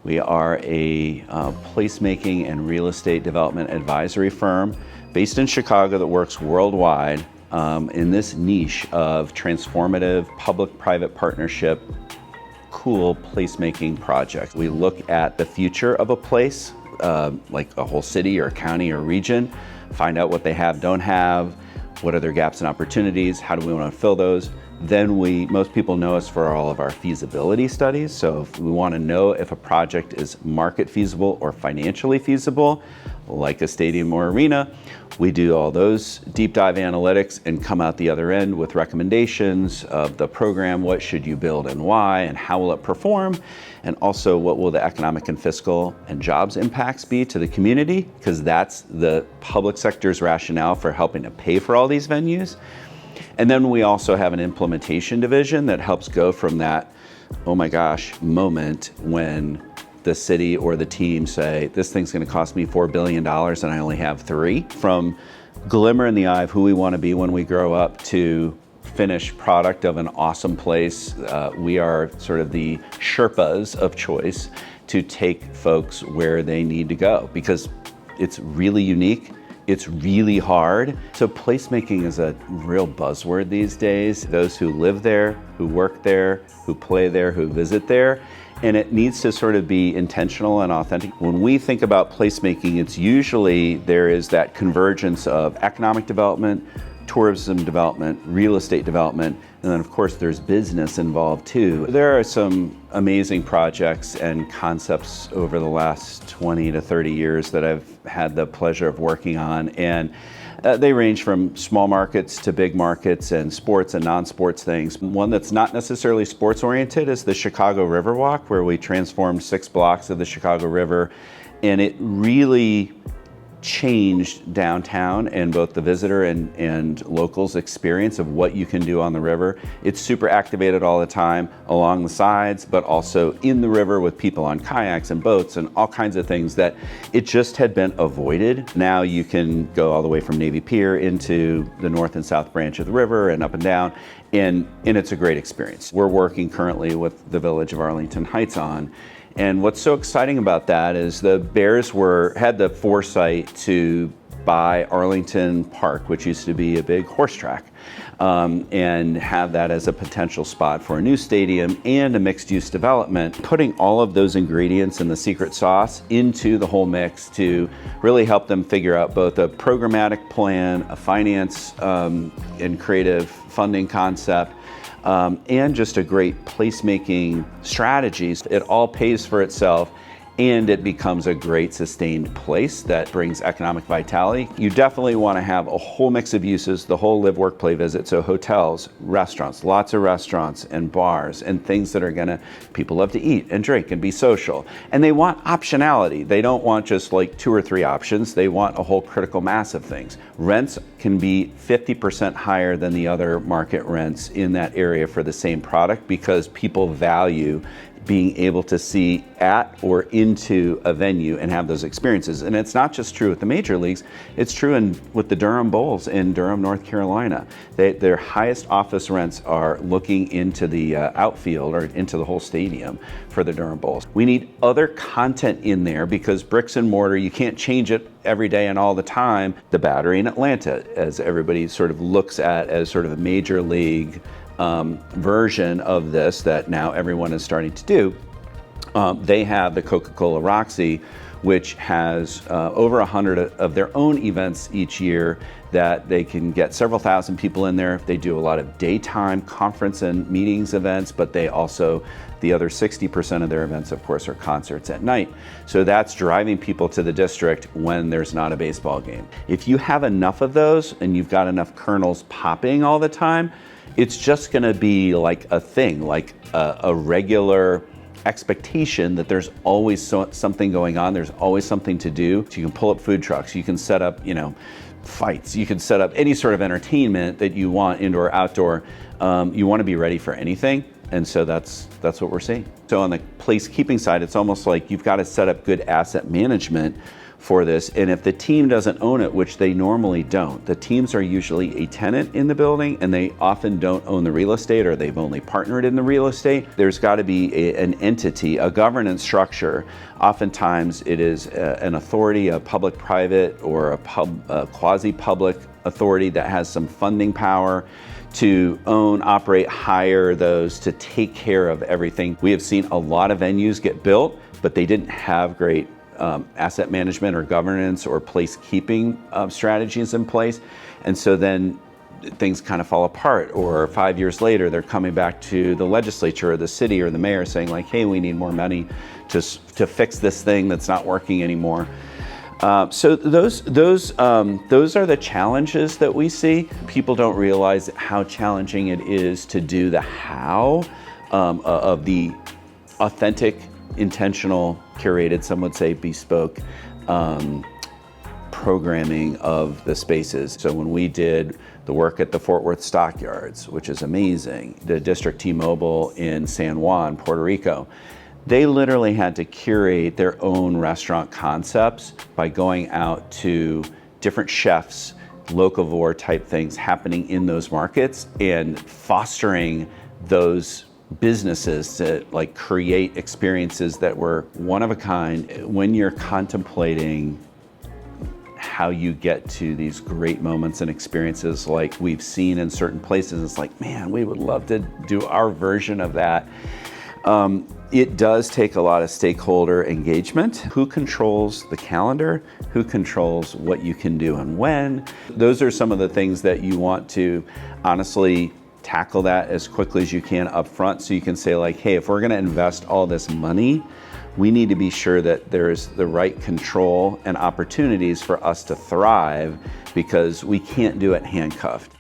We are a placemaking and real estate development advisory firm based in Chicago that works worldwide in this niche of transformative public-private partnership, cool placemaking projects. We look at the future of a place, like a whole city or a county or region, find out what they have, don't have, what are their gaps and opportunities, how do we want to fill those. Then most people know us for all of our feasibility studies. So if we want to know if a project is market feasible or financially feasible, like a stadium or arena, we do all those deep dive analytics and come out the other end with recommendations of the program, what should you build and why, and how will it perform, and also what will the economic and fiscal and jobs impacts be to the community, because that's the public sector's rationale for helping to pay for all these venues. And then we also have an implementation division that helps go from that, oh my gosh, moment when the city or the team say, this thing's gonna cost me $4 billion and I only have 3. From glimmer in the eye of who we wanna be when we grow up to finished product of an awesome place. We are sort of the Sherpas of choice to take folks where they need to go because it's really unique. It's really hard. So placemaking is a real buzzword these days. Those who live there, who work there, who play there, who visit there. And it needs to sort of be intentional and authentic. When we think about placemaking, it's usually there is that convergence of economic development, tourism development, real estate development, and then of course there's business involved too. There are some amazing projects and concepts over the last 20 to 30 years that I've had the pleasure of working on, and they range from small markets to big markets and sports and non-sports things. One that's not necessarily sports oriented is the Chicago Riverwalk, where we transformed 6 blocks of the Chicago River, and it really changed downtown and both the visitor and locals experience of what you can do on the river. It's super activated all the time along the sides, but also in the river with people on kayaks and boats and all kinds of things that it just had been avoided. Now you can go all the way from Navy Pier into the north and south branch of the river and up and down, and it's a great experience. We're working currently with the Village of Arlington Heights on. And what's so exciting about that is the Bears had the foresight to buy Arlington Park, which used to be a big horse track, and have that as a potential spot for a new stadium and a mixed-use development, putting all of those ingredients and the secret sauce into the whole mix to really help them figure out both a programmatic plan, a finance and creative funding concept, and just a great placemaking strategies. It all pays for itself and it becomes a great sustained place that brings economic vitality. You definitely want to have a whole mix of uses, the whole live, work, play, visit. So hotels, restaurants, lots of restaurants and bars and things that people love to eat and drink and be social. And they want optionality. They don't want just like 2 or 3 options. They want a whole critical mass of things. Rents can be 50% higher than the other market rents in that area for the same product because people value being able to see at or into a venue and have those experiences. And it's not just true with the major leagues, it's true with the Durham Bulls in Durham, North Carolina. Their highest office rents are looking into the outfield or into the whole stadium for the Durham Bulls. We need other content in there because bricks and mortar, you can't change it every day and all the time. The Battery in Atlanta, as everybody sort of looks at as sort of a major league version of this that now everyone is starting to do. They have the Coca-Cola Roxy, which has over 100 of their own events each year that they can get several thousand people in there. They do a lot of daytime conference and meetings events, but the other 60% of their events, of course, are concerts at night. So that's driving people to the district when there's not a baseball game. If you have enough of those and you've got enough kernels popping all the time, it's just gonna be like a thing, like a regular expectation that there's always something going on, there's always something to do. So you can pull up food trucks, you can set up, fights, you can set up any sort of entertainment that you want, indoor, outdoor. You wanna be ready for anything, and so that's what we're seeing. So on the placekeeping side, it's almost like you've gotta set up good asset management for this. And if the team doesn't own it, which they normally don't, the teams are usually a tenant in the building and they often don't own the real estate, or they've only partnered in the real estate. There's got to be an entity, a governance structure. Oftentimes it is an authority, a public-private or a quasi-public authority that has some funding power to own, operate, hire those to take care of everything. We have seen a lot of venues get built, but they didn't have great asset management or governance or placekeeping strategies in place. And so then things kind of fall apart, or 5 years later, they're coming back to the legislature or the city or the mayor saying like, hey, we need more money to fix this thing that's not working anymore. So those are the challenges that we see. People don't realize how challenging it is to do the how of the authentic, intentional, curated, some would say bespoke programming of the spaces. So when we did the work at the Fort Worth Stockyards, which is amazing, the District T-Mobile in San Juan, Puerto Rico, they literally had to curate their own restaurant concepts by going out to different chefs, locavore type things happening in those markets, and fostering those businesses to like create experiences that were one of a kind. When you're contemplating how you get to these great moments and experiences like we've seen in certain places, it's like, man, we would love to do our version of that. It does take a lot of stakeholder engagement. Who controls the calendar? Who controls what you can do and when? Those are some of the things that you want to honestly tackle that as quickly as you can up front, so you can say like, hey, if we're going to invest all this money, we need to be sure that there's the right control and opportunities for us to thrive, because we can't do it handcuffed.